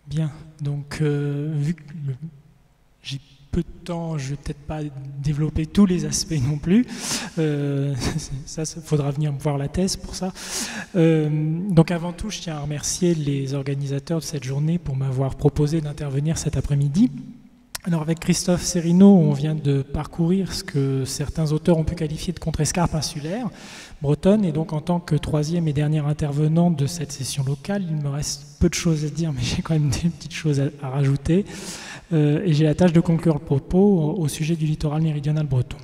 Bien, donc vu que j'ai peu de temps, je ne vais peut-être pas développer tous les aspects non plus. Ça, faudra venir me voir la thèse pour ça. Donc avant tout, je tiens à remercier les organisateurs de cette journée pour m'avoir proposé d'intervenir cet après-midi. Alors avec Christophe Serino, on vient de parcourir ce que certains auteurs ont pu qualifier de contre-escarpe insulaire bretonne, et donc en tant que troisième et dernier intervenant de cette session locale, il me reste peu de choses à dire, mais j'ai quand même des petites choses à rajouter, et j'ai la tâche de conclure le propos au sujet du littoral méridional breton.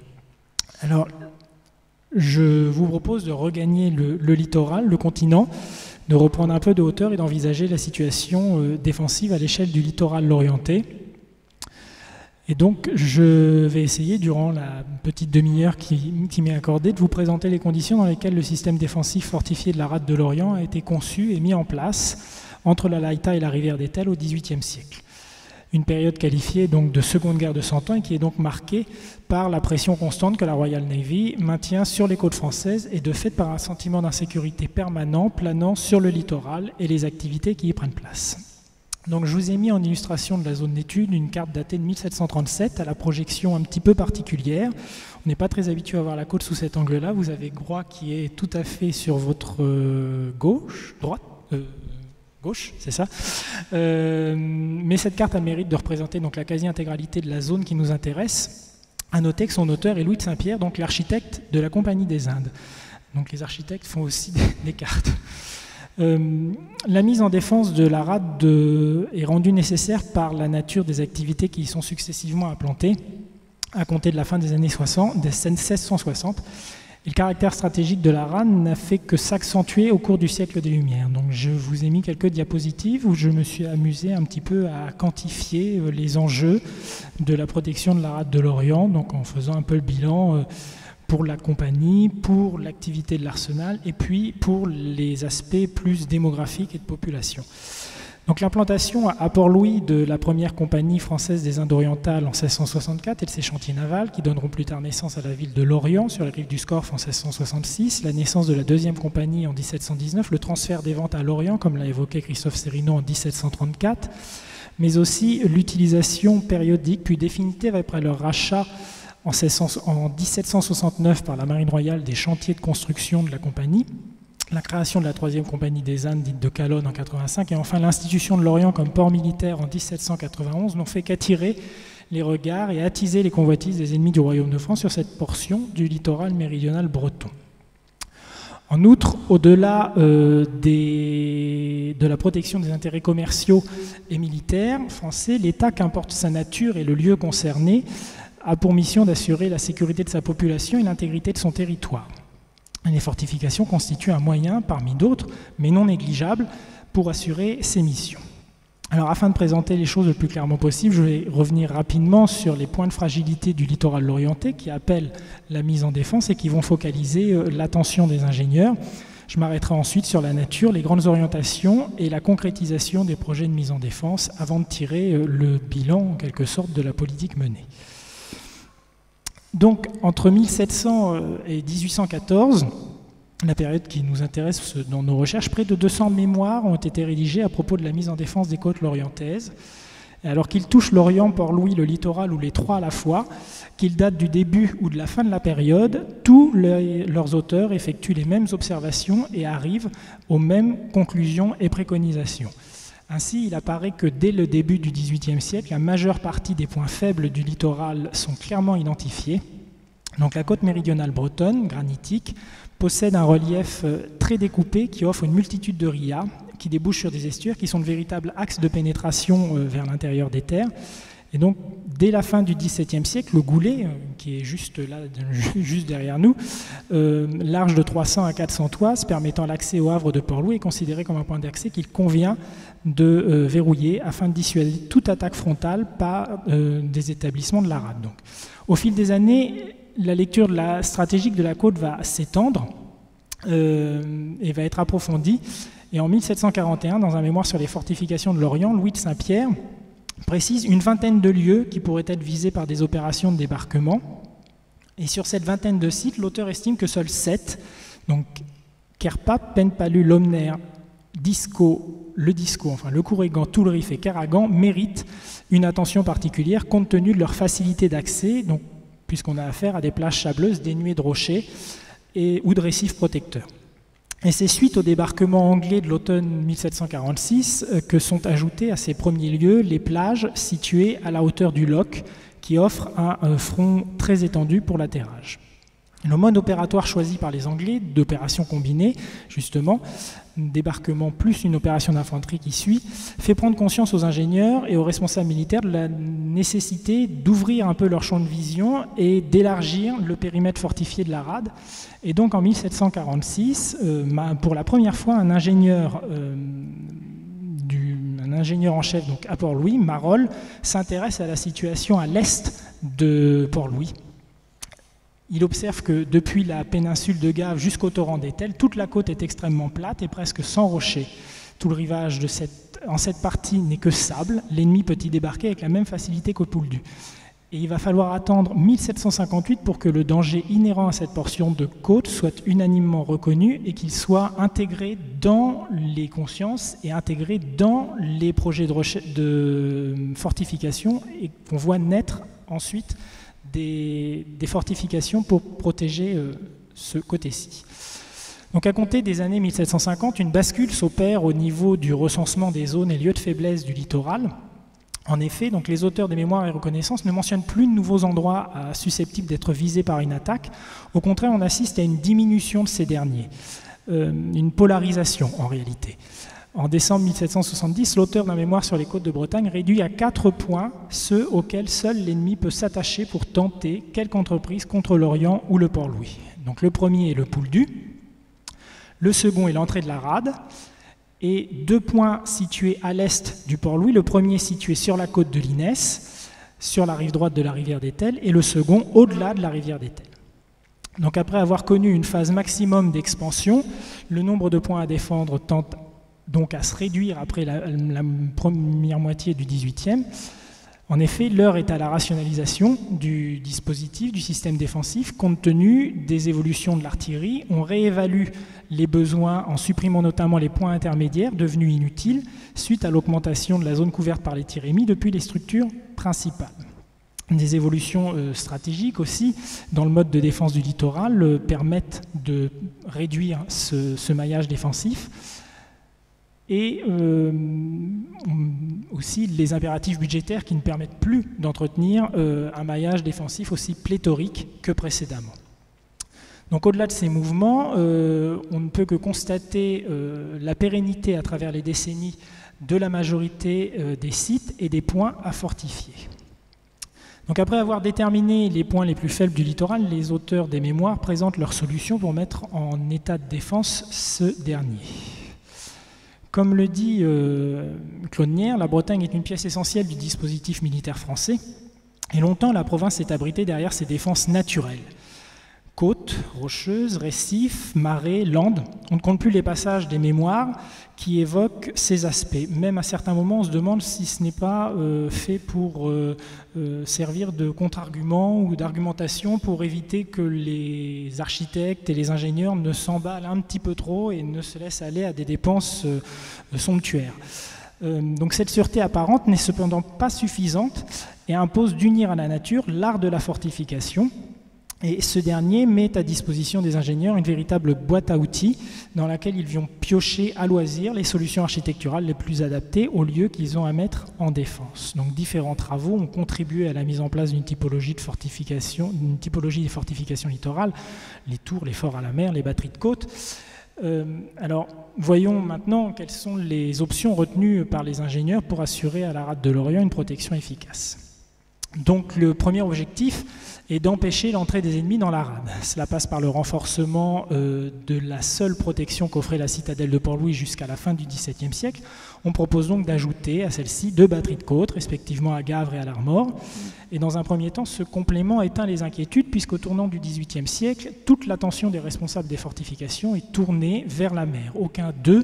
Alors, je vous propose de regagner le littoral, le continent, de reprendre un peu de hauteur et d'envisager la situation défensive à l'échelle du littoral lorientais. Et donc, je vais essayer, durant la petite demi-heure qui m'est accordée, de vous présenter les conditions dans lesquelles le système défensif fortifié de la rade de l'Orient a été conçu et mis en place entre la Laïta et la rivière d'Etel au XVIIIe siècle. Une période qualifiée donc de Seconde Guerre de Cent Ans et qui est donc marquée par la pression constante que la Royal Navy maintient sur les côtes françaises et de fait par un sentiment d'insécurité permanent planant sur le littoral et les activités qui y prennent place. Donc je vous ai mis en illustration de la zone d'étude une carte datée de 1737 à la projection un petit peu particulière. On n'est pas très habitué à voir la côte sous cet angle-là. Vous avez Groix qui est tout à fait sur votre gauche, droite, gauche, c'est ça. Mais cette carte a le mérite de représenter donc la quasi-intégralité de la zone qui nous intéresse. À noter que son auteur est Louis de Saint-Pierre, donc l'architecte de la Compagnie des Indes. Donc les architectes font aussi des cartes. La mise en défense de la rade est rendue nécessaire par la nature des activités qui y sont successivement implantées à compter de la fin des années 1660. Et le caractère stratégique de la rade n'a fait que s'accentuer au cours du siècle des Lumières. Donc je vous ai mis quelques diapositives où je me suis amusé un petit peu à quantifier les enjeux de la protection de la rade de l'Orient, donc en faisant un peu le bilan pour la compagnie, pour l'activité de l'arsenal et puis pour les aspects plus démographiques et de population. Donc l'implantation à Port-Louis de la première compagnie française des Indes orientales en 1664 et de ses chantiers navals qui donneront plus tard naissance à la ville de Lorient sur les rives du Scorff en 1666, la naissance de la deuxième compagnie en 1719, le transfert des ventes à Lorient comme l'a évoqué Christophe Serino en 1734, mais aussi l'utilisation périodique puis définitive après leur rachat en 1769 par la Marine royale des chantiers de construction de la compagnie, la création de la troisième compagnie des Indes dite de Calonne en 85 et enfin l'institution de l'Orient comme port militaire en 1791 n'ont fait qu'attirer les regards et attiser les convoitises des ennemis du royaume de France sur cette portion du littoral méridional breton. En outre, au-delà de la protection des intérêts commerciaux et militaires français, l'État, qu'importe sa nature et le lieu concerné, a pour mission d'assurer la sécurité de sa population et l'intégrité de son territoire. Les fortifications constituent un moyen, parmi d'autres, mais non négligeable, pour assurer ces missions. Alors, afin de présenter les choses le plus clairement possible, je vais revenir rapidement sur les points de fragilité du littoral lorientais qui appellent la mise en défense et qui vont focaliser l'attention des ingénieurs. Je m'arrêterai ensuite sur la nature, les grandes orientations et la concrétisation des projets de mise en défense avant de tirer le bilan, en quelque sorte, de la politique menée. Donc, entre 1700 et 1814, la période qui nous intéresse dans nos recherches, près de 200 mémoires ont été rédigées à propos de la mise en défense des côtes lorientaises. Et alors qu'ils touchent l'Orient, Port-Louis, le littoral ou les trois à la fois, qu'ils datent du début ou de la fin de la période, tous leurs auteurs effectuent les mêmes observations et arrivent aux mêmes conclusions et préconisations. Ainsi, il apparaît que dès le début du XVIIIe siècle, la majeure partie des points faibles du littoral sont clairement identifiés. Donc la côte méridionale bretonne, granitique, possède un relief très découpé qui offre une multitude de rias qui débouchent sur des estuaires qui sont de véritables axes de pénétration vers l'intérieur des terres. Et donc, dès la fin du XVIIe siècle, le Goulet, qui est juste là, juste derrière nous, large de 300 à 400 toises, permettant l'accès au havre de Port-Louis, est considéré comme un point d'accès qu'il convient de verrouiller afin de dissuader toute attaque frontale par des établissements de la rade. Donc, au fil des années, la lecture stratégique de la côte va s'étendre et va être approfondie. Et en 1741, dans un mémoire sur les fortifications de l'Orient, Louis de Saint-Pierre précise une vingtaine de lieux qui pourraient être visés par des opérations de débarquement. Et sur cette vingtaine de sites, l'auteur estime que seuls 7, donc Kerpap, Penpalu, Lomner, Disco, le Disco, enfin le Kourigan, Toulrif et Karagan méritent une attention particulière compte tenu de leur facilité d'accès, puisqu'on a affaire à des plages sableuses dénuées de rochers ou de récifs protecteurs. Et c'est suite au débarquement anglais de l'automne 1746 que sont ajoutées à ces premiers lieux les plages situées à la hauteur du Loch, qui offrent un front très étendu pour l'atterrage. Le mode opératoire choisi par les Anglais, d'opération combinée, justement, débarquement plus une opération d'infanterie qui suit, fait prendre conscience aux ingénieurs et aux responsables militaires de la nécessité d'ouvrir un peu leur champ de vision et d'élargir le périmètre fortifié de la rade. Et donc en 1746, pour la première fois, un ingénieur en chef donc à Port-Louis, Marolles, s'intéresse à la situation à l'est de Port-Louis. Il observe que depuis la péninsule de Gave jusqu'au torrent d'Etel, toute la côte est extrêmement plate et presque sans rochers. Tout le rivage en cette partie n'est que sable. L'ennemi peut y débarquer avec la même facilité qu'au Pouldu. Et il va falloir attendre 1758 pour que le danger inhérent à cette portion de côte soit unanimement reconnu et qu'il soit intégré dans les consciences et intégré dans les projets de fortification et qu'on voit naître ensuite des fortifications pour protéger ce côté-ci. Donc à compter des années 1750, une bascule s'opère au niveau du recensement des zones et lieux de faiblesse du littoral. En effet, donc les auteurs des mémoires et reconnaissances ne mentionnent plus de nouveaux endroits susceptibles d'être visés par une attaque. Au contraire, on assiste à une diminution de ces derniers, une polarisation en réalité. En décembre 1770, l'auteur d'un mémoire sur les côtes de Bretagne réduit à 4 points ceux auxquels seul l'ennemi peut s'attacher pour tenter quelque entreprise contre l'Orient ou le Port-Louis. Donc le premier est le Pouldu, le second est l'entrée de la rade, et 2 points situés à l'est du Port-Louis, le premier situé sur la côte de l'Inès, sur la rive droite de la rivière d'Etel, et le second au-delà de la rivière d'Etel. Donc après avoir connu une phase maximum d'expansion, le nombre de points à défendre tente donc à se réduire après la première moitié du XVIIIe. En effet, l'heure est à la rationalisation du dispositif, du système défensif, compte tenu des évolutions de l'artillerie. On réévalue les besoins en supprimant notamment les points intermédiaires devenus inutiles suite à l'augmentation de la zone couverte par les tirs émis depuis les structures principales. Des évolutions stratégiques aussi dans le mode de défense du littoral permettent de réduire ce maillage défensif. Et aussi les impératifs budgétaires qui ne permettent plus d'entretenir un maillage défensif aussi pléthorique que précédemment. Donc au-delà de ces mouvements, on ne peut que constater la pérennité à travers les décennies de la majorité des sites et des points à fortifier. Donc après avoir déterminé les points les plus faibles du littoral, les auteurs des mémoires présentent leurs solutions pour mettre en état de défense ce dernier. Comme le dit Claude Nière, la Bretagne est une pièce essentielle du dispositif militaire français et longtemps la province s'est abritée derrière ses défenses naturelles. Côtes, rocheuses, récifs, marais, landes, on ne compte plus les passages des mémoires qui évoquent ces aspects. Même à certains moments, on se demande si ce n'est pas fait pour servir de contre-argument ou d'argumentation pour éviter que les architectes et les ingénieurs ne s'emballent un petit peu trop et ne se laissent aller à des dépenses somptuaires. Donc cette sûreté apparente n'est cependant pas suffisante et impose d'unir à la nature l'art de la fortification. Et ce dernier met à disposition des ingénieurs une véritable boîte à outils dans laquelle ils vont piocher à loisir les solutions architecturales les plus adaptées aux lieux qu'ils ont à mettre en défense. Donc différents travaux ont contribué à la mise en place d'une typologie de fortification, des fortifications littorales, les tours, les forts à la mer, les batteries de côte. Alors voyons maintenant quelles sont les options retenues par les ingénieurs pour assurer à la rade de l'Orient une protection efficace. Donc le premier objectif est d'empêcher l'entrée des ennemis dans la rade. Cela passe par le renforcement de la seule protection qu'offrait la citadelle de Port-Louis jusqu'à la fin du XVIIe siècle. On propose donc d'ajouter à celle-ci 2 batteries de côte, respectivement à Gavre et à l'Armor. Et dans un premier temps, ce complément éteint les inquiétudes puisqu'au tournant du XVIIIe siècle, toute l'attention des responsables des fortifications est tournée vers la mer. Aucun d'eux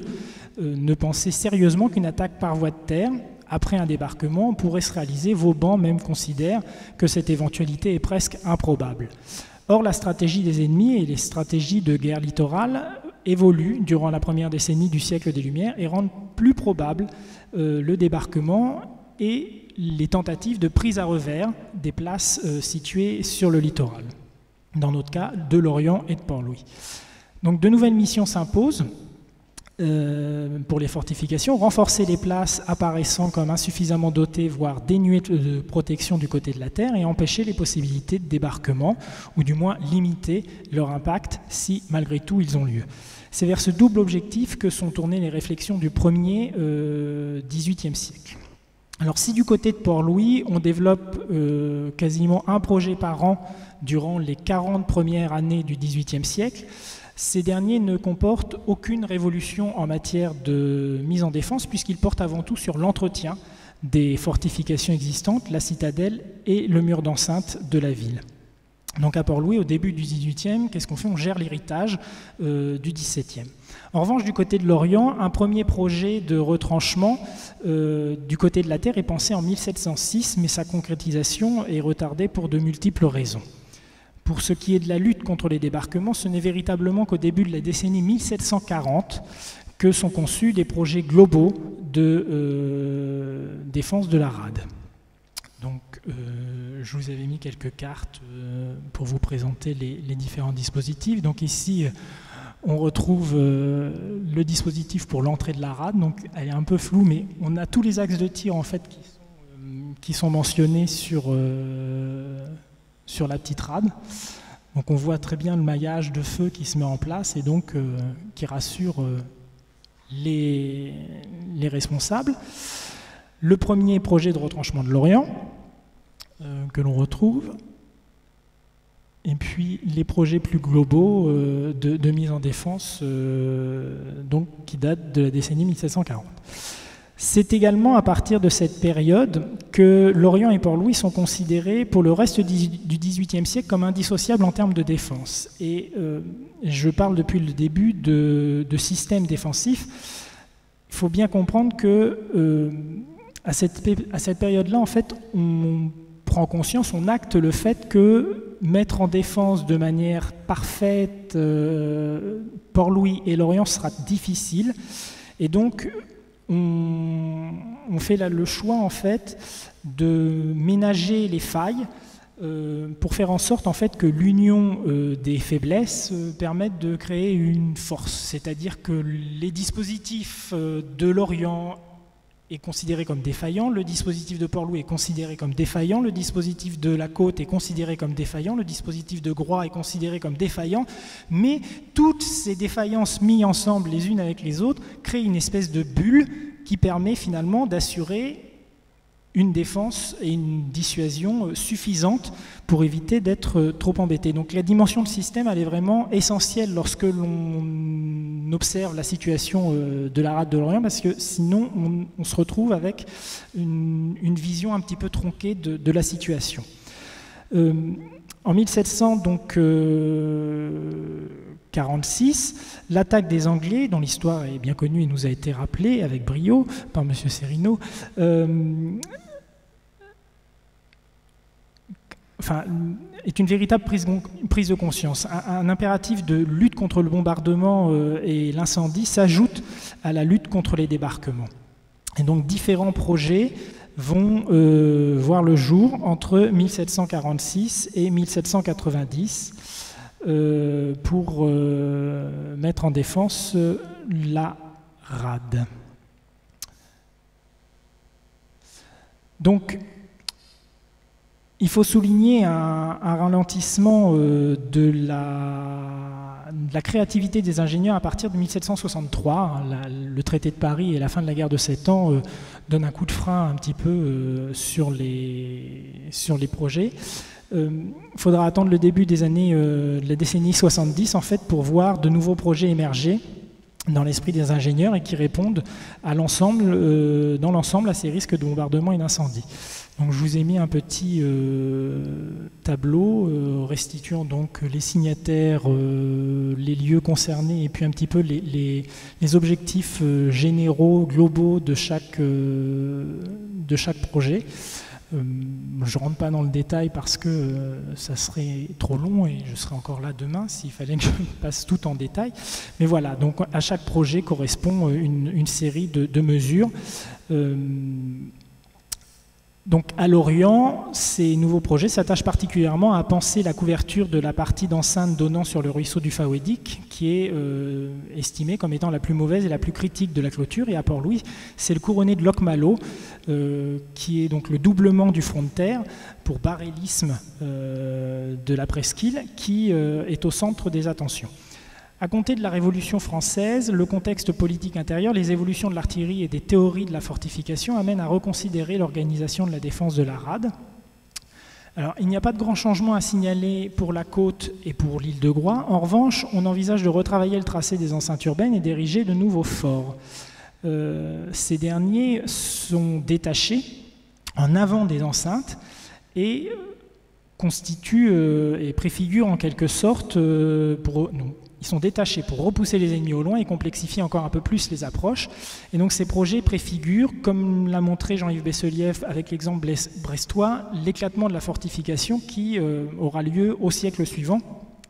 ne pensait sérieusement qu'une attaque par voie de terre après un débarquement pourrait se réaliser. Vauban même considère que cette éventualité est presque improbable. Or, la stratégie des ennemis et les stratégies de guerre littorale évoluent durant la première décennie du siècle des Lumières et rendent plus probable le débarquement et les tentatives de prise à revers des places situées sur le littoral, dans notre cas de Lorient et de Port-Louis. Donc de nouvelles missions s'imposent pour les fortifications, renforcer les places apparaissant comme insuffisamment dotées, voire dénuées de protection du côté de la terre, et empêcher les possibilités de débarquement, ou du moins limiter leur impact si malgré tout ils ont lieu. C'est vers ce double objectif que sont tournées les réflexions du premier XVIIIe siècle. Alors si du côté de Port-Louis, on développe quasiment un projet par an durant les 40 premières années du XVIIIe siècle, ces derniers ne comportent aucune révolution en matière de mise en défense puisqu'ils portent avant tout sur l'entretien des fortifications existantes, la citadelle et le mur d'enceinte de la ville. Donc à Port-Louis, au début du XVIIIe, qu'est-ce qu'on fait? On gère l'héritage du XVIIe. En revanche, du côté de l'Orient, un premier projet de retranchement du côté de la terre est pensé en 1706, mais sa concrétisation est retardée pour de multiples raisons. Pour ce qui est de la lutte contre les débarquements, ce n'est véritablement qu'au début de la décennie 1740 que sont conçus des projets globaux de défense de la rade. Donc, je vous avais mis quelques cartes pour vous présenter les différents dispositifs. Donc ici, on retrouve le dispositif pour l'entrée de la rade. Donc, elle est un peu floue, mais on a tous les axes de tir en fait qui sont mentionnés sur la petite rade. Donc on voit très bien le maillage de feu qui se met en place et donc qui rassure les responsables. Le premier projet de retranchement de l'Orient que l'on retrouve, et puis les projets plus globaux de mise en défense donc, qui datent de la décennie 1740. C'est également à partir de cette période que Lorient et Port-Louis sont considérés pour le reste du XVIIIe siècle comme indissociables en termes de défense. Et je parle depuis le début de système défensif. Il faut bien comprendre que à cette période-là, en fait, on prend conscience, on acte le fait que mettre en défense de manière parfaite Port-Louis et Lorient sera difficile. Et donc, on fait là le choix en fait de ménager les failles pour faire en sorte en fait que l'union des faiblesses permette de créer une force, c'est-à-dire que les dispositifs de l'Orient est considéré comme défaillant, le dispositif de Port-Louis est considéré comme défaillant, le dispositif de la côte est considéré comme défaillant, le dispositif de Groix est considéré comme défaillant, mais toutes ces défaillances mises ensemble les unes avec les autres créent une espèce de bulle qui permet finalement d'assurer une défense et une dissuasion suffisante pour éviter d'être trop embêté. Donc la dimension de système, elle est vraiment essentielle lorsque l'on observe la situation de la rade de l'Orient, parce que sinon on se retrouve avec une vision un petit peu tronquée de la situation. En 1746, l'attaque des Anglais, dont l'histoire est bien connue et nous a été rappelée avec brio par M. Serino, est une véritable prise de conscience. Un impératif de lutte contre le bombardement et l'incendie s'ajoute à la lutte contre les débarquements. Et donc différents projets vont voir le jour entre 1746 et 1790 pour mettre en défense la rade. Donc, il faut souligner un ralentissement de la créativité des ingénieurs à partir de 1763. Le traité de Paris et la fin de la guerre de 7 ans donnent un coup de frein un petit peu sur les projets. Il faudra attendre le début des années de la décennie 70 en fait, pour voir de nouveaux projets émerger dans l'esprit des ingénieurs et qui répondent à l'ensemble, dans l'ensemble à ces risques de bombardement et d'incendie. Donc je vous ai mis un petit tableau restituant donc les signataires, les lieux concernés et puis un petit peu les objectifs généraux, globaux de chaque projet. Je ne rentre pas dans le détail parce que ça serait trop long et je serai encore là demain s'il fallait que je passe tout en détail. Mais voilà, donc à chaque projet correspond une série de mesures. Donc à Lorient, ces nouveaux projets s'attachent particulièrement à penser la couverture de la partie d'enceinte donnant sur le ruisseau du Fawédic, qui est estimée comme étant la plus mauvaise et la plus critique de la clôture. Et à Port-Louis, c'est le couronné de Locmalo, qui est donc le doublement du front de terre pour barrélisme de la presqu'île, qui est au centre des attentions. À compter de la Révolution française, le contexte politique intérieur, les évolutions de l'artillerie et des théories de la fortification amènent à reconsidérer l'organisation de la défense de la rade. Alors, il n'y a pas de grand changement à signaler pour la côte et pour l'île de Groix. En revanche, on envisage de retravailler le tracé des enceintes urbaines et d'ériger de nouveaux forts. Ces derniers sont détachés en avant des enceintes et constituent et préfigurent en quelque sorte ils sont détachés pour repousser les ennemis au loin et complexifier encore un peu plus les approches. Et donc ces projets préfigurent, comme l'a montré Jean-Yves Besselief avec l'exemple brestois, l'éclatement de la fortification qui aura lieu au siècle suivant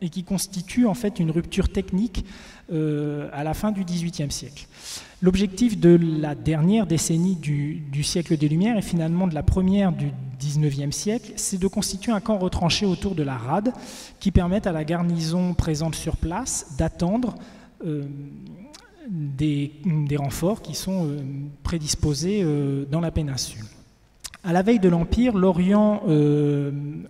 et qui constitue en fait une rupture technique à la fin du XVIIIe siècle. L'objectif de la dernière décennie du siècle des Lumières et finalement de la première du XIXe siècle, c'est de constituer un camp retranché autour de la rade qui permette à la garnison présente sur place d'attendre des renforts qui sont prédisposés dans la péninsule. À la veille de l'Empire, l'Orient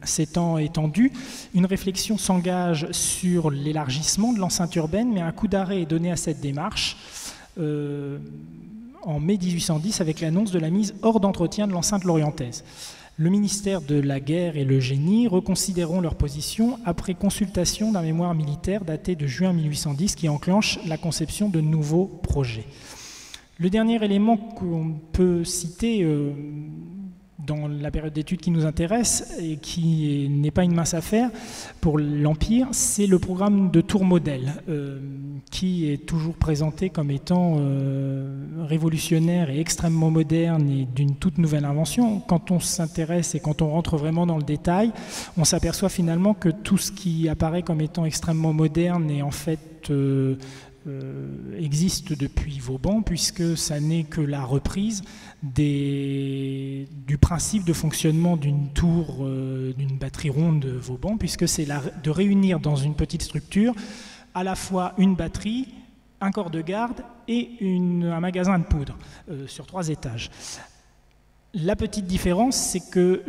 s'étant étendu, une réflexion s'engage sur l'élargissement de l'enceinte urbaine, mais un coup d'arrêt est donné à cette démarche en mai 1810 avec l'annonce de la mise hors d'entretien de l'enceinte lorientaise. Le ministère de la Guerre et le Génie reconsidéreront leur position après consultation d'un mémoire militaire daté de juin 1810 qui enclenche la conception de nouveaux projets. Le dernier élément qu'on peut citer dans la période d'études qui nous intéresse et qui n'est pas une mince affaire pour l'Empire, c'est le programme de tour modèle qui est toujours présenté comme étant révolutionnaire et extrêmement moderne et d'une toute nouvelle invention. Quand on s'intéresse et quand on rentre vraiment dans le détail, on s'aperçoit finalement que tout ce qui apparaît comme étant extrêmement moderne est en fait existe depuis Vauban, puisque ça n'est que la reprise du principe de fonctionnement d'une tour, d'une batterie ronde de Vauban, puisque c'est de réunir dans une petite structure à la fois une batterie, un corps de garde et un magasin de poudre sur 3 étages. La petite différence, c'est que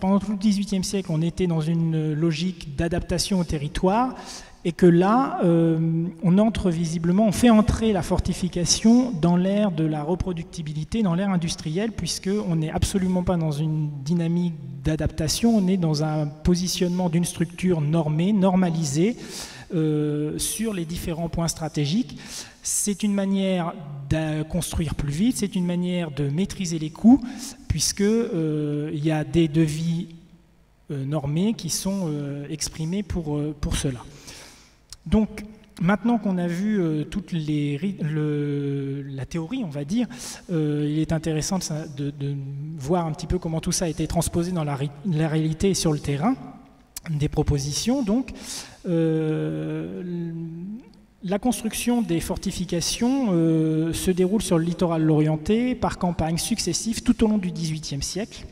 pendant tout le XVIIIe siècle, on était dans une logique d'adaptation au territoire, et que là, on fait entrer la fortification dans l'ère de la reproductibilité, dans l'ère industrielle, puisqu'on n'est absolument pas dans une dynamique d'adaptation, on est dans un positionnement d'une structure normée, normalisée, sur les différents points stratégiques. C'est une manière de construire plus vite, c'est une manière de maîtriser les coûts, puisqu'il y a des devis normés qui sont exprimés pour cela. Donc, maintenant qu'on a vu toute la théorie, on va dire, il est intéressant de voir un petit peu comment tout ça a été transposé dans la réalité et sur le terrain, des propositions. Donc, la construction des fortifications se déroule sur le littoral lorientais par campagnes successives tout au long du XVIIIe siècle.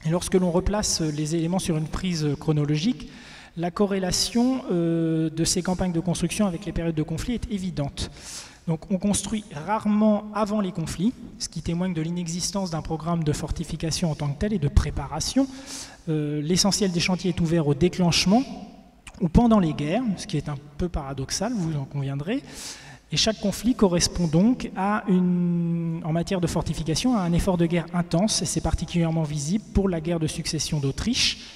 Et lorsque l'on replace les éléments sur une prise chronologique, la corrélation de ces campagnes de construction avec les périodes de conflit est évidente. Donc on construit rarement avant les conflits, ce qui témoigne de l'inexistence d'un programme de fortification en tant que tel et de préparation. L'essentiel des chantiers est ouvert au déclenchement ou pendant les guerres, ce qui est un peu paradoxal, vous en conviendrez. Et chaque conflit correspond donc en matière de fortification à un effort de guerre intense, et c'est particulièrement visible pour la guerre de succession d'Autriche,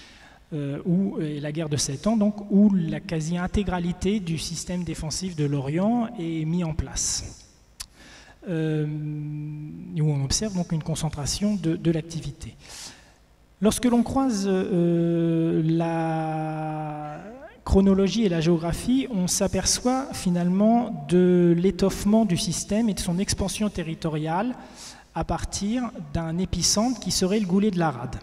et la guerre de 7 ans, donc, où la quasi-intégralité du système défensif de l'Orient est mis en place. Où on observe donc une concentration de l'activité. Lorsque l'on croise la chronologie et la géographie, on s'aperçoit finalement de l'étoffement du système et de son expansion territoriale à partir d'un épicentre qui serait le goulet de la Rade.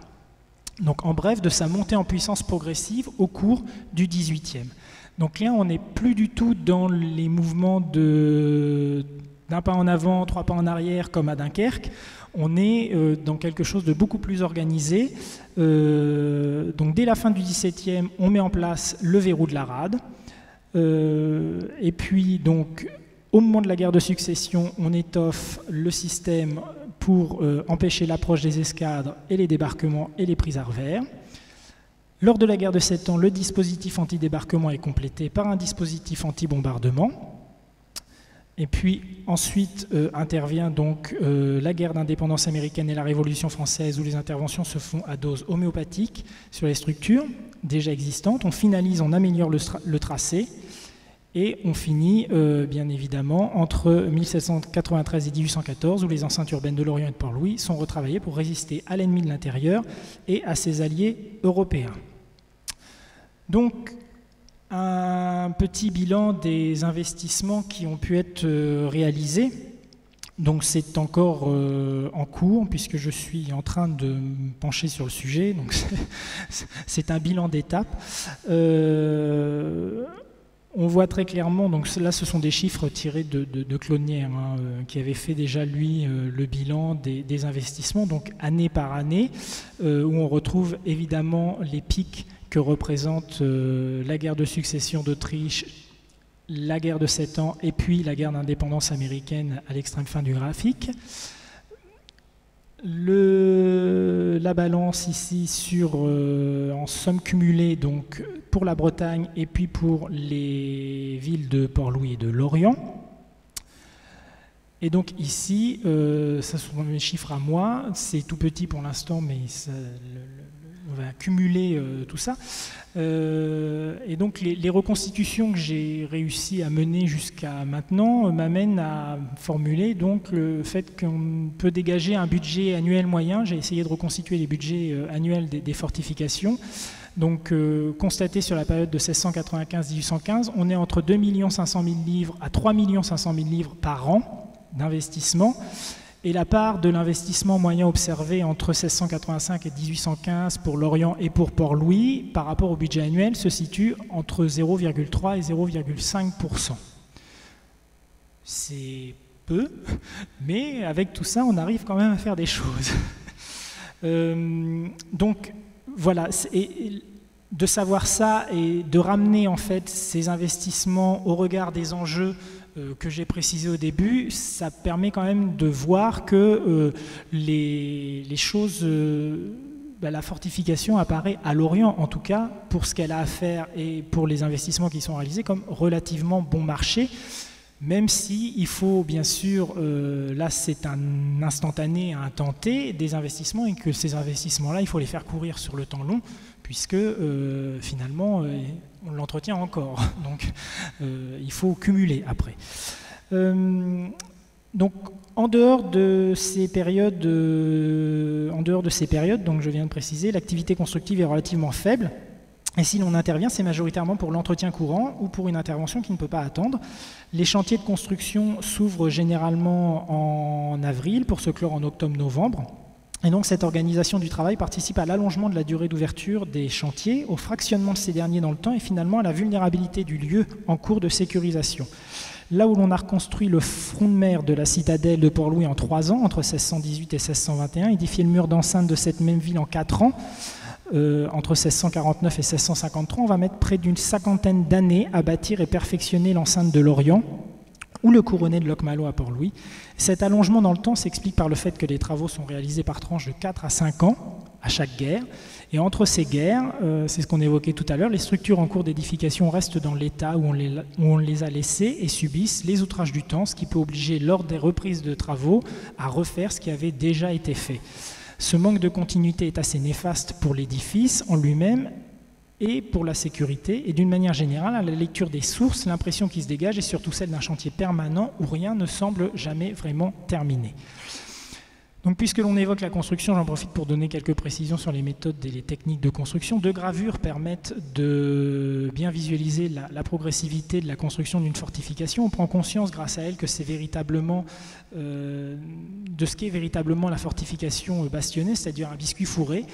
Donc en bref, de sa montée en puissance progressive au cours du XVIIIe. Donc là, on n'est plus du tout dans les mouvements d'un pas en avant, trois pas en arrière, comme à Dunkerque. On est dans quelque chose de beaucoup plus organisé. Donc dès la fin du XVIIe, on met en place le verrou de la Rade. Et puis, donc, au moment de la guerre de succession, on étoffe le système pour empêcher l'approche des escadres et les débarquements et les prises à revers. Lors de la guerre de 7 ans, le dispositif anti-débarquement est complété par un dispositif anti-bombardement. Et puis ensuite intervient donc la guerre d'indépendance américaine et la Révolution française, où les interventions se font à dose homéopathique sur les structures déjà existantes. On finalise, on améliore le tracé et on finit bien évidemment entre 1793 et 1814, où les enceintes urbaines de Lorient et de Port-Louis sont retravaillées pour résister à l'ennemi de l'intérieur et à ses alliés européens. Donc, un petit bilan des investissements qui ont pu être réalisés. Donc c'est encore en cours, puisque je suis en train de me pencher sur le sujet. Donc c'est un bilan d'étape. On voit très clairement, donc là ce sont des chiffres tirés de Claude Nière, qui avait fait déjà lui le bilan des investissements, donc année par année, où on retrouve évidemment les pics que représente la guerre de succession d'Autriche, la guerre de 7 ans et puis la guerre d'indépendance américaine à l'extrême fin du graphique. La balance ici en somme cumulée donc, pour la Bretagne et puis pour les villes de Port-Louis et de Lorient. Et donc ici, ça sont mes chiffres à moi, c'est tout petit pour l'instant, mais on va cumuler tout ça. Et donc les reconstitutions que j'ai réussi à mener jusqu'à maintenant m'amènent à formuler donc le fait qu'on peut dégager un budget annuel moyen. J'ai essayé de reconstituer les budgets annuels des fortifications. Donc constaté sur la période de 1695-1815, on est entre 2 500 000 livres à 3 500 000 livres par an d'investissement. Et la part de l'investissement moyen observé entre 1685 et 1815 pour Lorient et pour Port-Louis par rapport au budget annuel se situe entre 0,3 et 0,5%. C'est peu, mais avec tout ça, on arrive quand même à faire des choses. Donc voilà, de savoir ça et de ramener en fait ces investissements au regard des enjeux que j'ai précisé au début, ça permet quand même de voir que les choses, la fortification apparaît à Lorient, en tout cas, pour ce qu'elle a à faire et pour les investissements qui sont réalisés, comme relativement bon marché, même si il faut bien sûr, là c'est un instantané, un temps T, des investissements, et que ces investissements-là, il faut les faire courir sur le temps long, puisque finalement, on l'entretient encore. Donc, il faut cumuler après. Donc, en dehors de ces périodes, donc je viens de préciser, l'activité constructive est relativement faible. Et si l'on intervient, c'est majoritairement pour l'entretien courant ou pour une intervention qui ne peut pas attendre. Les chantiers de construction s'ouvrent généralement en avril pour se clore en octobre-novembre. Et donc cette organisation du travail participe à l'allongement de la durée d'ouverture des chantiers, au fractionnement de ces derniers dans le temps et finalement à la vulnérabilité du lieu en cours de sécurisation. Là où l'on a reconstruit le front de mer de la citadelle de Port-Louis en 3 ans, entre 1618 et 1621, édifié le mur d'enceinte de cette même ville en 4 ans, entre 1649 et 1653, on va mettre près d'une 50aine d'années à bâtir et perfectionner l'enceinte de Lorient ou le couronné de Locmalo à Port-Louis. Cet allongement dans le temps s'explique par le fait que les travaux sont réalisés par tranches de 4 à 5 ans à chaque guerre. Et entre ces guerres, c'est ce qu'on évoquait tout à l'heure, les structures en cours d'édification restent dans l'état où on les a laissées et subissent les outrages du temps, ce qui peut obliger lors des reprises de travaux à refaire ce qui avait déjà été fait. Ce manque de continuité est assez néfaste pour l'édifice en lui-même et pour la sécurité. Et d'une manière générale, à la lecture des sources, l'impression qui se dégage est surtout celle d'un chantier permanent où rien ne semble jamais vraiment terminé. Donc, puisque l'on évoque la construction, j'en profite pour donner quelques précisions sur les méthodes et les techniques de construction. Deux gravures permettent de bien visualiser la progressivité de la construction d'une fortification. On prend conscience grâce à elles que c'est véritablement de ce qu'est véritablement la fortification bastonnée, c'est-à-dire un biscuit fourré.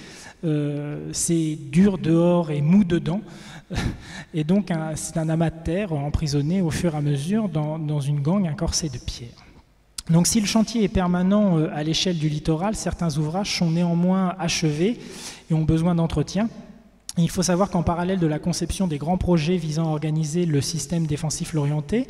C'est dur dehors et mou dedans. Et donc, c'est un amas de terre emprisonné au fur et à mesure dans une gangue, un corset de pierre. Donc si le chantier est permanent à l'échelle du littoral, certains ouvrages sont néanmoins achevés et ont besoin d'entretien. Il faut savoir qu'en parallèle de la conception des grands projets visant à organiser le système défensif lorientais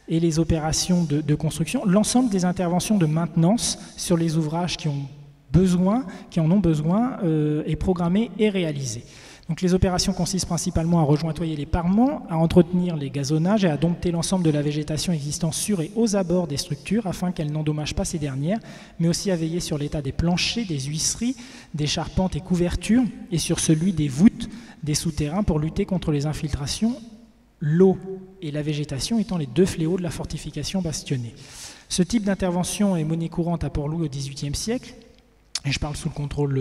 et les opérations de construction, l'ensemble des interventions de maintenance sur les ouvrages qui en ont besoin est programmé et réalisé. Donc les opérations consistent principalement à rejointoyer les parements, à entretenir les gazonnages et à dompter l'ensemble de la végétation existant sur et aux abords des structures afin qu'elles n'endommagent pas ces dernières, mais aussi à veiller sur l'état des planchers, des huisseries, des charpentes et couvertures et sur celui des voûtes des souterrains pour lutter contre les infiltrations, l'eau et la végétation étant les deux fléaux de la fortification bastonnée. Ce type d'intervention est monnaie courante à Port-Louis au XVIIIe siècle. Et je parle sous le contrôle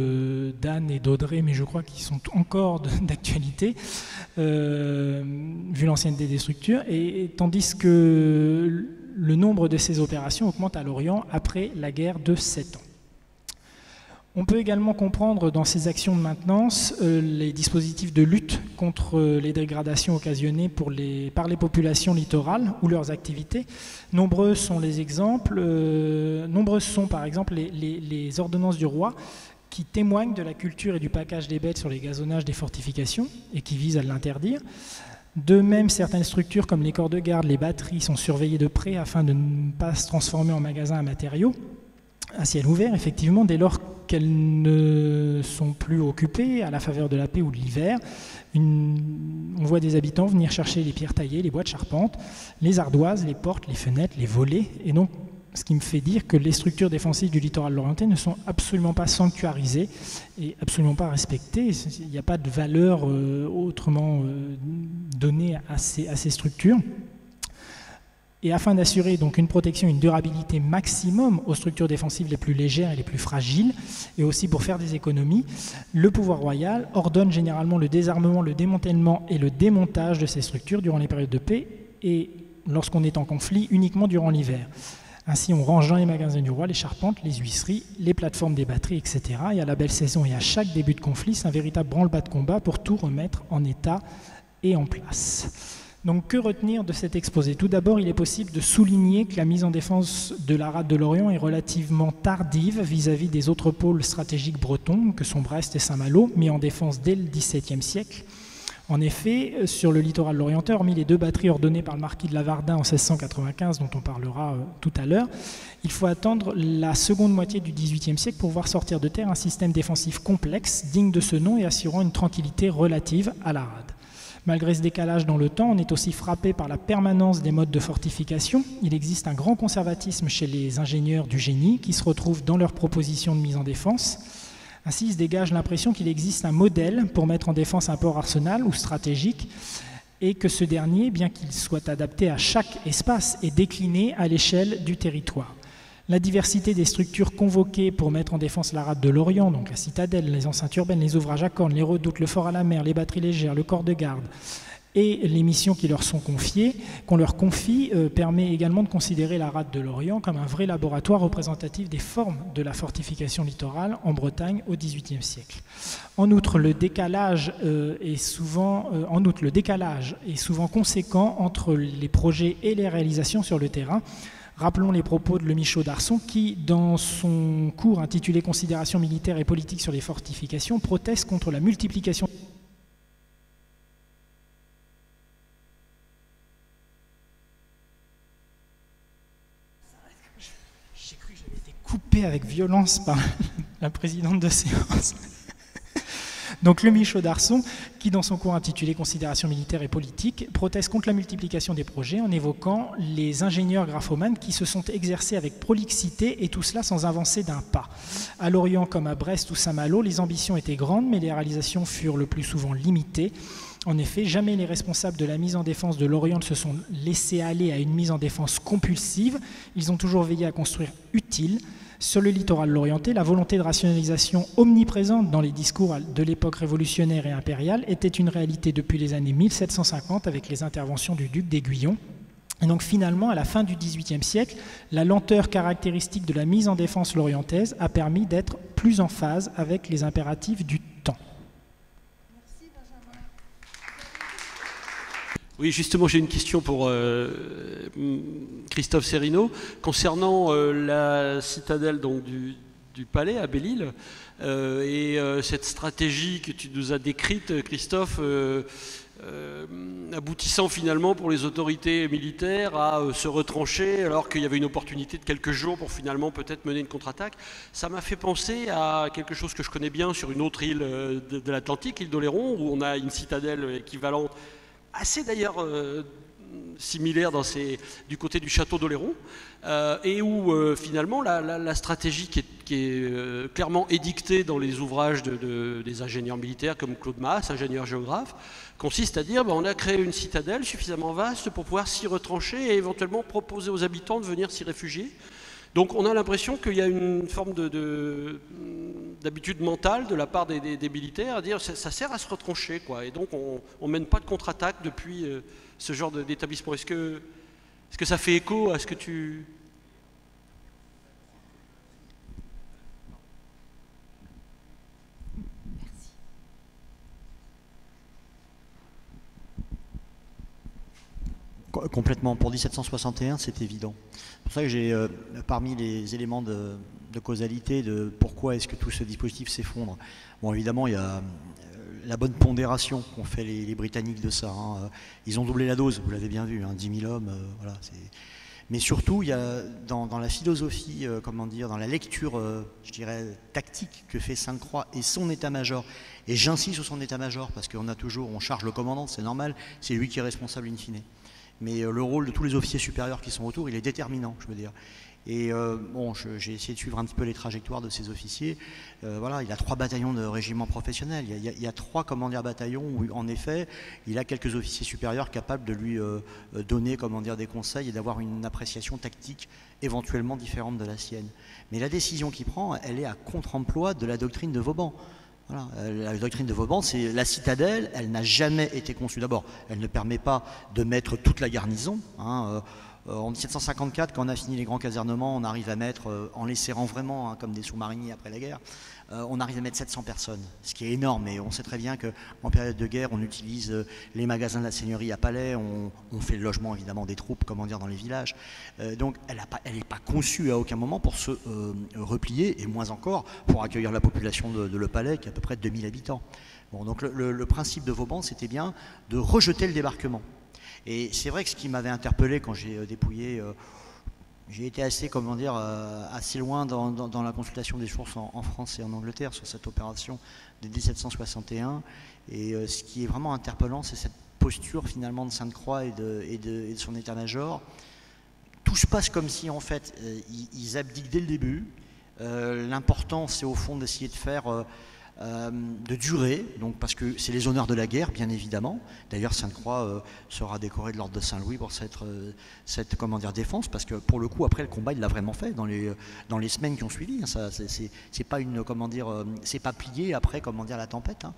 d'Anne et d'Audrey, mais je crois qu'ils sont encore d'actualité, vu l'ancienneté des structures, et tandis que le nombre de ces opérations augmente à Lorient après la guerre de 7 ans. On peut également comprendre dans ces actions de maintenance les dispositifs de lutte contre les dégradations occasionnées par les populations littorales ou leurs activités. Nombreux sont les exemples, nombreuses sont par exemple les ordonnances du roi qui témoignent de la culture et du package des bêtes sur les gazonnages des fortifications et qui visent à l'interdire. De même, certaines structures comme les corps de garde, les batteries sont surveillées de près afin de ne pas se transformer en magasin à matériaux à ciel ouvert, effectivement, dès lors qu'elles ne sont plus occupées à la faveur de la paix ou de l'hiver. On voit des habitants venir chercher les pierres taillées, les bois de charpente, les ardoises, les portes, les fenêtres, les volets. Et donc, ce qui me fait dire que les structures défensives du littoral lorientais ne sont absolument pas sanctuarisées et absolument pas respectées. Il n'y a pas de valeur autrement donnée à ces structures. Et afin d'assurer donc une protection et une durabilité maximum aux structures défensives les plus légères et les plus fragiles, et aussi pour faire des économies, le pouvoir royal ordonne généralement le désarmement, le démantèlement et le démontage de ces structures durant les périodes de paix et lorsqu'on est en conflit uniquement durant l'hiver. Ainsi, on range dans les magasins du roi les charpentes, les huisseries, les plateformes des batteries, etc. Et à la belle saison et à chaque début de conflit, c'est un véritable branle-bas de combat pour tout remettre en état et en place. Donc que retenir de cet exposé? Tout d'abord, il est possible de souligner que la mise en défense de la rade de Lorient est relativement tardive vis-à-vis des autres pôles stratégiques bretons, que sont Brest et Saint-Malo, mis en défense dès le XVIIe siècle. En effet, sur le littoral lorientais, hormis les 2 batteries ordonnées par le marquis de Lavardin en 1695, dont on parlera tout à l'heure, il faut attendre la seconde moitié du XVIIIe siècle pour voir sortir de terre un système défensif complexe, digne de ce nom et assurant une tranquillité relative à la rade. Malgré ce décalage dans le temps, on est aussi frappé par la permanence des modes de fortification. Il existe un grand conservatisme chez les ingénieurs du génie qui se retrouvent dans leurs propositions de mise en défense. Ainsi, il se dégage l'impression qu'il existe un modèle pour mettre en défense un port arsenal ou stratégique et que ce dernier, bien qu'il soit adapté à chaque espace, est décliné à l'échelle du territoire. La diversité des structures convoquées pour mettre en défense la rade de Lorient, donc la citadelle, les enceintes urbaines, les ouvrages à cornes, les redoutes, le fort à la mer, les batteries légères, le corps de garde, et les missions qui leur sont confiées, qu'on leur confie, permet également de considérer la rade de Lorient comme un vrai laboratoire représentatif des formes de la fortification littorale en Bretagne au XVIIIe siècle. En outre, le décalage est souvent conséquent entre les projets et les réalisations sur le terrain. Rappelons les propos de Le Michaud d'Arçon qui, dans son cours intitulé « Considérations militaires et politiques sur les fortifications », proteste contre la multiplication. J'ai cru que j'avais été coupé avec violence par la présidente de séance. Donc Le Michaud d'Arçon, qui dans son cours intitulé « Considérations militaires et politiques », proteste contre la multiplication des projets en évoquant les ingénieurs graphomanes qui se sont exercés avec prolixité et tout cela sans avancer d'un pas. À Lorient comme à Brest ou Saint-Malo, les ambitions étaient grandes mais les réalisations furent le plus souvent limitées. En effet, jamais les responsables de la mise en défense de Lorient ne se sont laissés aller à une mise en défense compulsive. Ils ont toujours veillé à construire utile, Sur le littoral lorientais, la volonté de rationalisation omniprésente dans les discours de l'époque révolutionnaire et impériale était une réalité depuis les années 1750 avec les interventions du duc d'Aiguillon. Et donc finalement, à la fin du XVIIIe siècle, la lenteur caractéristique de la mise en défense lorientaise a permis d'être plus en phase avec les impératifs du temps. Merci Benjamin. Oui, justement, j'ai une question pour Christophe Serino concernant la citadelle donc, du palais à Belle-Île et cette stratégie que tu nous as décrite, Christophe, aboutissant finalement pour les autorités militaires à se retrancher alors qu'il y avait une opportunité de quelques jours pour finalement peut-être mener une contre-attaque. Ça m'a fait penser à quelque chose que je connais bien sur une autre île de l'Atlantique, l'île d'Oléron, où on a une citadelle équivalente, assez d'ailleurs similaire du côté du château d'Oléron, et où finalement la stratégie qui est clairement édictée dans les ouvrages des ingénieurs militaires comme Claude Masse, ingénieur géographe, consiste à dire on a créé une citadelle suffisamment vaste pour pouvoir s'y retrancher et éventuellement proposer aux habitants de venir s'y réfugier. Donc on a l'impression qu'il y a une forme d'habitude mentale de la part des militaires à dire ça sert à se retrancher, quoi. Et donc on ne mène pas de contre-attaque depuis ce genre d'établissement. Est-ce que ça fait écho à ce que tu... Complètement. Pour 1761, c'est évident. C'est pour ça que j'ai, parmi les éléments de causalité, de pourquoi est-ce que tout ce dispositif s'effondre, bon, évidemment, il y a la bonne pondération qu'ont fait les Britanniques de ça. Hein. Ils ont doublé la dose, vous l'avez bien vu, hein, 10 000 hommes. Voilà, mais surtout, il y a dans la philosophie, comment dire, dans la lecture, je dirais, tactique que fait Sainte-Croix et son état-major, et j'insiste sur son état-major, parce on charge le commandant, c'est normal, c'est lui qui est responsable in fine. Mais le rôle de tous les officiers supérieurs qui sont autour, il est déterminant, je veux dire. Et bon, j'ai essayé de suivre un petit peu les trajectoires de ces officiers. Voilà, il a 3 bataillons de régiments professionnels. Il y a 3 bataillons où, en effet, il a quelques officiers supérieurs capables de lui donner, des conseils et d'avoir une appréciation tactique éventuellement différente de la sienne. Mais la décision qu'il prend, elle est à contre-emploi de la doctrine de Vauban. Voilà. La doctrine de Vauban, c'est la citadelle, elle n'a jamais été conçue. D'abord, elle ne permet pas de mettre toute la garnison. Hein. En 1754, quand on a fini les grands casernements, on arrive à mettre, en les serrant vraiment, hein, comme des sous-mariniers après la guerre, on arrive à mettre 700 personnes, ce qui est énorme. Et on sait très bien qu'en période de guerre, on utilise les magasins de la seigneurie à Palais, on fait le logement évidemment des troupes, dans les villages. Donc elle n'est pas conçue à aucun moment pour se replier, et moins encore pour accueillir la population de Le Palais, qui est à peu près 2000 habitants. Bon, donc le principe de Vauban, c'était bien de rejeter le débarquement. Et c'est vrai que ce qui m'avait interpellé quand j'ai dépouillé, j'ai été assez, assez loin dans la consultation des sources en France et en Angleterre sur cette opération de 1761. Et ce qui est vraiment interpellant, c'est cette posture finalement de Sainte-Croix et de son état-major. Tout se passe comme si en fait ils abdiquent dès le début. L'important, c'est au fond d'essayer de faire... de durée, donc parce que c'est les honneurs de la guerre, bien évidemment. D'ailleurs, Sainte-Croix sera décorée de l'ordre de Saint-Louis pour cette défense, parce que pour le coup, après le combat, il l'a vraiment fait dans les semaines qui ont suivi. Hein, ça, c'est pas c'est pas plié après, la tempête. Hein.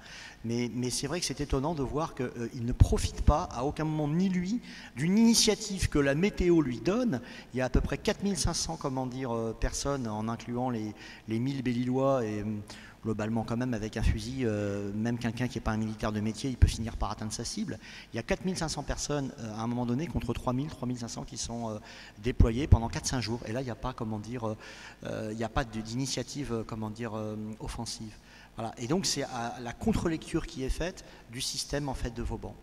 Mais c'est vrai que c'est étonnant de voir qu'il ne profite pas à aucun moment, ni lui, d'une initiative que la météo lui donne. Il y a à peu près 4500, personnes, en incluant les 1000 Belle-Îlois et globalement quand même avec un fusil, même quelqu'un qui n'est pas un militaire de métier, il peut finir par atteindre sa cible. Il y a 4500 personnes à un moment donné contre 3500 qui sont déployées pendant 4-5 jours. Et là, il n'y a pas, d'initiative, offensive. Voilà. Et donc c'est la contre-lecture qui est faite du système en fait de Vauban.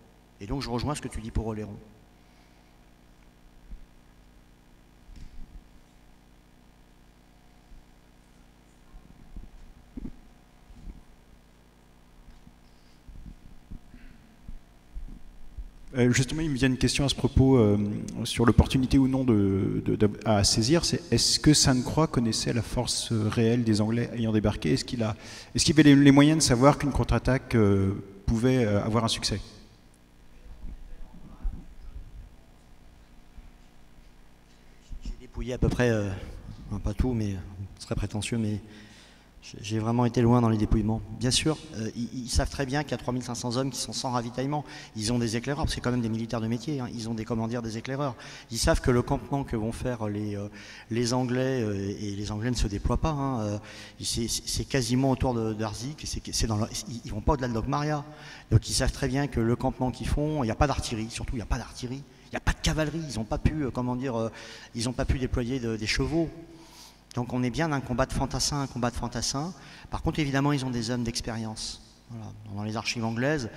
Et donc je rejoins ce que tu dis pour Oléron. Justement, il me vient une question à ce propos sur l'opportunité ou non à saisir. Est-ce que Sainte-Croix connaissait la force réelle des Anglais ayant débarqué? Est-ce qu'il avait les moyens de savoir qu'une contre-attaque pouvait avoir un succès? J'ai dépouillé à peu près, pas tout, mais ce serait prétentieux, mais j'ai vraiment été loin dans les dépouillements. Bien sûr, ils savent très bien qu'il y a 3500 hommes qui sont sans ravitaillement. Ils ont des éclaireurs, parce que c'est quand même des militaires de métier, hein. Ils ont des commandières, des éclaireurs. Ils savent que le campement que vont faire les Anglais, et les Anglais ne se déploient pas, hein, c'est quasiment autour d'Arzik, ils vont pas au-delà de Logmaria. Donc ils savent très bien que le campement qu'ils font, il n'y a pas d'artillerie, surtout il n'y a pas d'artillerie, il n'y a pas de cavalerie, ils n'ont pas pu, ils n'ont pas pu déployer des chevaux. Donc on est bien d'un combat de fantassins, un combat de fantassins. Par contre, évidemment, ils ont des hommes d'expérience. Voilà. Dans les archives anglaises,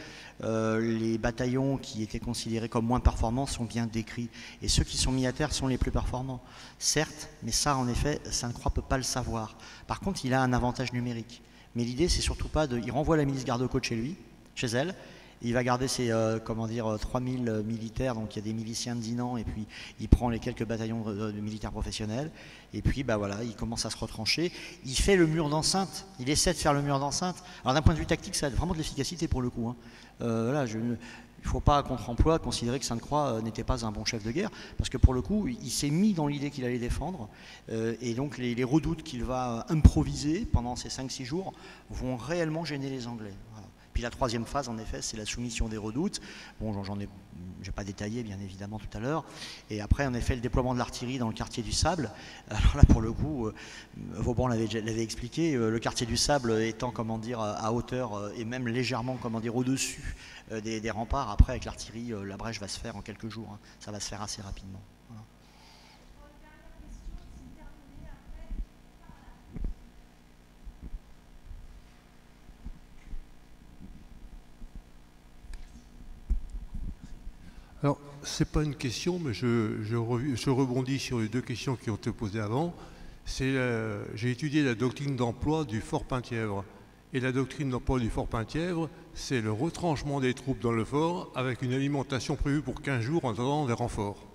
les bataillons qui étaient considérés comme moins performants sont bien décrits. Et ceux qui sont mis à terre sont les plus performants. Certes, mais ça, en effet, Sainte-Croix ne peut pas le savoir. Par contre, il a un avantage numérique. Mais l'idée, c'est surtout pas de... Il renvoie la milice garde-côte chez elle. Il va garder ses 3000 militaires, donc il y a des miliciens de Dinan, et puis il prend les quelques bataillons de militaires professionnels, et puis voilà, il commence à se retrancher. Il fait le mur d'enceinte, il essaie de faire le mur d'enceinte. Alors d'un point de vue tactique, ça a vraiment de l'efficacité pour le coup, hein. Il ne faut pas, à contre-emploi, considérer que Sainte-Croix n'était pas un bon chef de guerre, parce que pour le coup, il s'est mis dans l'idée qu'il allait défendre, et donc les redoutes qu'il va improviser pendant ces 5-6 jours vont réellement gêner les Anglais. Voilà. Puis la troisième phase, en effet, c'est la soumission des redoutes. Bon, je n'ai pas détaillé, bien évidemment, tout à l'heure. Et après, en effet, le déploiement de l'artillerie dans le quartier du Sable. Alors là, pour le coup, Vauban l'avait expliqué, le quartier du Sable étant, à hauteur et même légèrement, au-dessus des remparts. Après, avec l'artillerie, la brèche va se faire en quelques jours, hein. Ça va se faire assez rapidement. Voilà. Alors, ce n'est pas une question, mais je rebondis sur les deux questions qui ont été posées avant. J'ai étudié la doctrine d'emploi du Fort Penthièvre. Et la doctrine d'emploi du Fort Penthièvre, c'est le retranchement des troupes dans le fort avec une alimentation prévue pour 15 jours en attendant des renforts.